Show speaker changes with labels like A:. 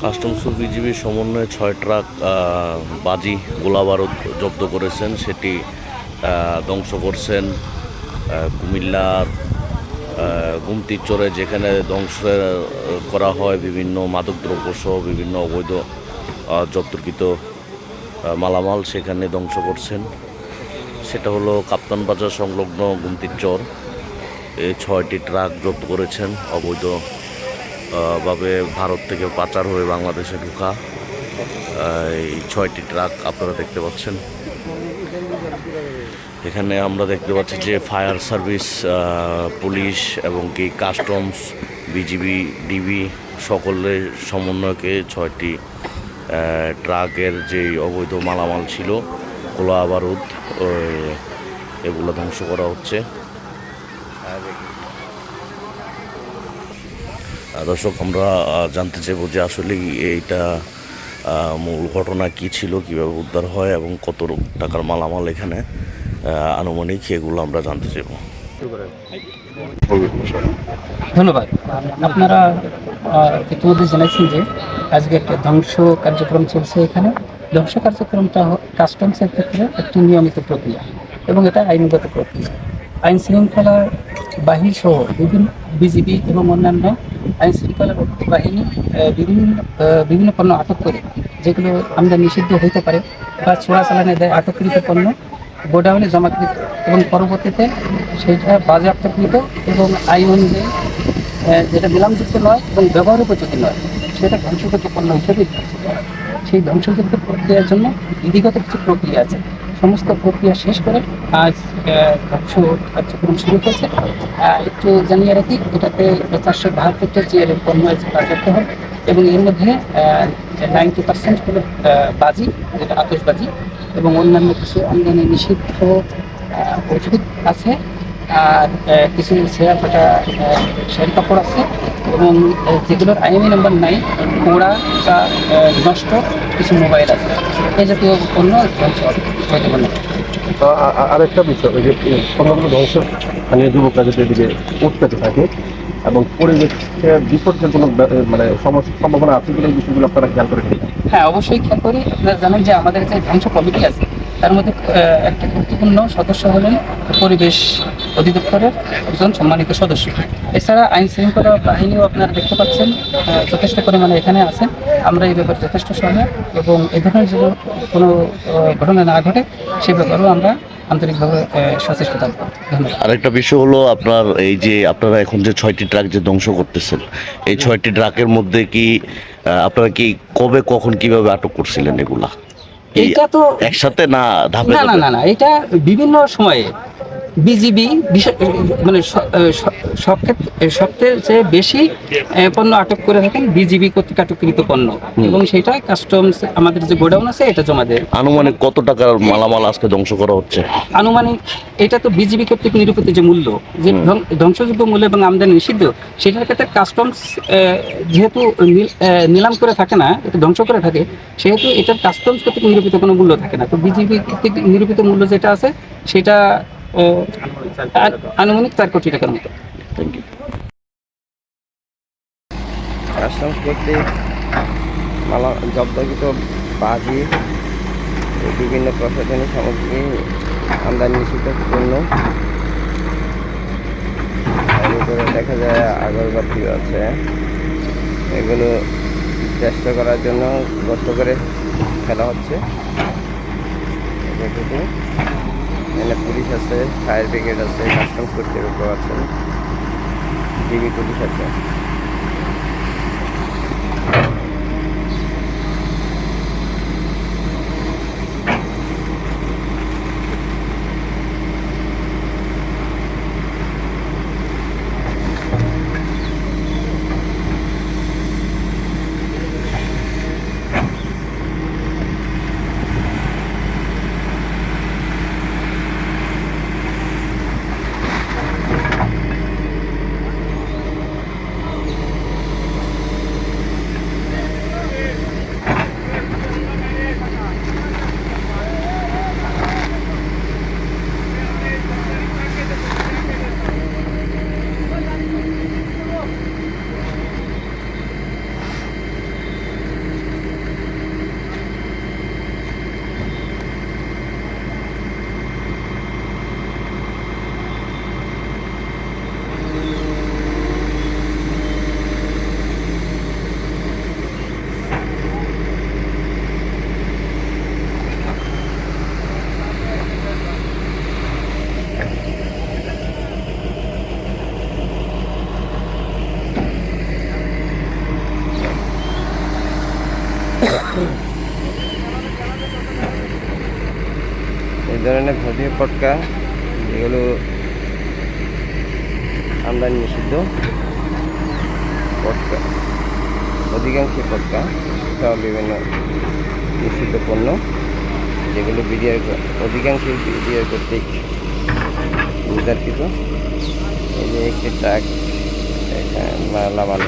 A: Customs ও বিজিবির সমন্বয়ে ৬ truck বাজি গোলাবারুদ জব্দ করেছেন, সেটি ধ্বংস করছেন কুমিল্লার গুমতির চরে, যেখানে ধ্বংস করা হয় বিভিন্ন মাদকদ্রব্য সহ বিভিন্ন অবৈধ জব্দকৃত মালামাল, সেখানে ধ্বংস করছেন। সেটা হলো কাপ্তান বাজার সংলগ্ন গুমতির চর। এই ৬টি ট্রাক জব্দ করেছেন অবৈধ ভাবে ভারত থেকে পাচার হয়ে বাংলাদেশে ঢোকা। এই ৬টি ট্রাক আপনারা দেখতে পাচ্ছেন। এখানে আমরা দেখতে পাচ্ছি যে ফায়ার সার্ভিস, পুলিশ এবং কি কাস্টমস, বিজিবি, ডিবি সকলের সমন্বয়কে ৬টি ট্রাকের যে অবৈধ মালামাল ছিল, গোলা বারুদ, এগুলো ধ্বংস করা হচ্ছে। দর্শক, আমরা জানতে চাইব যে আসলে এইটা মূল ঘটনা কি ছিল, কিভাবে উদ্ধার হয় এবং কত টাকার মালামাল এখানে আনুমানিক, এগুলো আমরা জানতে চাইব।
B: ধন্যবাদ। আপনারা ইতিমধ্যে জেনেছেন যে আজকে একটা ধ্বংস কার্যক্রম চলছে। এখানে ধ্বংস কার্যক্রমটা কাস্টমসের ক্ষেত্রে একটি নিয়মিত প্রক্রিয়া এবং এটা আইনগত প্রক্রিয়া। আইন শৃঙ্খলা বাহিনী সহ বিভিন্ন বিজিবি এবং অন্যান্য আইন শৃঙ্খলা বাহিনী বিভিন্ন পণ্য আটক করে, যেগুলো আমদানি নিষিদ্ধ হইতে পারে বা চোরাচালানে দেয়, আটককৃত পণ্য গোডাউনে জমাকৃত এবং পরবর্তীতে সেটা বাজেয়াপ্তকৃত এবং আইন অনুযায়ী যেটা নিলামযুক্ত নয় এবং ব্যবহার উপযোগী নয়, সেটা ধ্বংসযোগ্য পণ্য হিসেবে সেই ধ্বংসযোগ্য প্রক্রিয়ার জন্য বিধিগত কিছু প্রক্রিয়া আছে। সমস্ত প্রক্রিয়া শেষ করে আজ ধ্বংস কার্যক্রম শুরু হয়েছে। একটু জানিয়ে রাখি, এটাতে 472টা চেয়ারের পণ্য বাজেয়াপ্ত হবে এবং এর মধ্যে 90% হলো বাজি, যেটা আতশবাজি, এবং অন্যান্য কিছু আমদানি নিষিদ্ধ ওষুধ আছে, আর কিছু ছেঁড়া ফাটা শাড়ি কাপড় আছে এবং যেগুলোর আইএমই নাম্বার নাই, পোড়া বা নষ্ট কিছু মোবাইল আছে। এই জাতীয় পণ্য ধ্বংস হতে পারে।
C: আরেকটা বিষয়, ওই যে পণ্যগুলো ধ্বংস স্থানীয় যুবকরা যদি এদিকে উঠতে থাকে এবং পরিবেশের বিপর্যয়ের কোনো মানে সম্ভাবনা আছে কিনা, এই বিষয়গুলো আপনারা খেয়াল করে থাকেন?
B: হ্যাঁ, অবশ্যই খেয়াল করি। আপনারা জানেন যে আমাদের যে ধ্বংস কমিটি আছে, তার মধ্যে একটা গুরুত্বপূর্ণ সদস্য হলেন পরিবেশ অধিদপ্তরের একজন সম্মানিত সদস্য। এছাড়া আইন শৃঙ্খলা বাহিনীও আপনারা দেখতে পাচ্ছেন যথেষ্ট পরিমাণে এখানে আছেন। আমরা এই ব্যাপারে যথেষ্ট সহায়ক এবং এ ধরনের যেন কোনো ঘটনা না ঘটে সে ব্যাপারেও আমরা আন্তরিকভাবে সচেষ্ট থাকবো। ধন্যবাদ।
A: আরেকটা বিষয় হলো, আপনারা এখন যে 6টি ট্রাক যে ধ্বংস করতেছেন, এই 6টি ট্রাকের মধ্যে কি আপনারা কি কবে, কখন, কিভাবে আটক করছিলেন এগুলা?
B: এইটা তো
A: একসাথে না ধাপে
B: না না
A: ধাপে?
B: না না এটা বিভিন্ন সময়ে বিজিবি মানে সব ক্ষেত্রে সবচেয়ে যে বেশি পণ্য আটক করে থাকেন বিজিবি কর্তৃক আটককৃত পণ্য, এবং সেটা কাস্টমস আমাদের যে গোডাউন আছে এটা জমা দেয়।
A: আনুমানিক কত টাকার মালামাল আজকে ধ্বংস করা হচ্ছে?
B: আনুমানিক এটা তো বিজিবি কর্তৃক নিরূপিত যে মূল্য, যে ধ্বংসযোগ্য মূল্য এবং আমদানি নিষিদ্ধ, সেটার ক্ষেত্রে কাস্টমস যেহেতু নিলাম করে থাকে না, এটা ধ্বংস করে থাকে, সেহেতু এটার কাস্টমস কর্তৃক নিরূপিত কোনো মূল্য থাকে না। তো বিজিবি কর্তৃক নিরূপিত মূল্য যেটা আছে সেটা আনুমানিক 4 কোটি টাকার মতো।
A: Thank you.
D: কাস্টমস কর্তৃক জব্দকৃত বাজি ও বিভিন্ন প্রসাধনী সামগ্রী আমদানি নিষিদ্ধ পণ্য, এর উপরে দেখা যায় আগরবাতিও আছে। এগুলো চেষ্টা করার জন্য গর্ত করে ফেলা হচ্ছে। এখানে পুলিশ আছে, ফায়ার ব্রিগেড আছে, কাস্টমস কর্তৃপক্ষ আছেন, ডিবি পুলিশ আছে। এই ধরনের ভারতীয় পটকা যেগুলো আমদানি নিষিদ্ধ পটকা, অধিকাংশই পটকা সহ বিভিন্ন নিষিদ্ধ পণ্য যেগুলো অধিকাংশই বিডিআর কর্তৃক নির্ধারিত। এই যে একটি ট্রাক মালামাল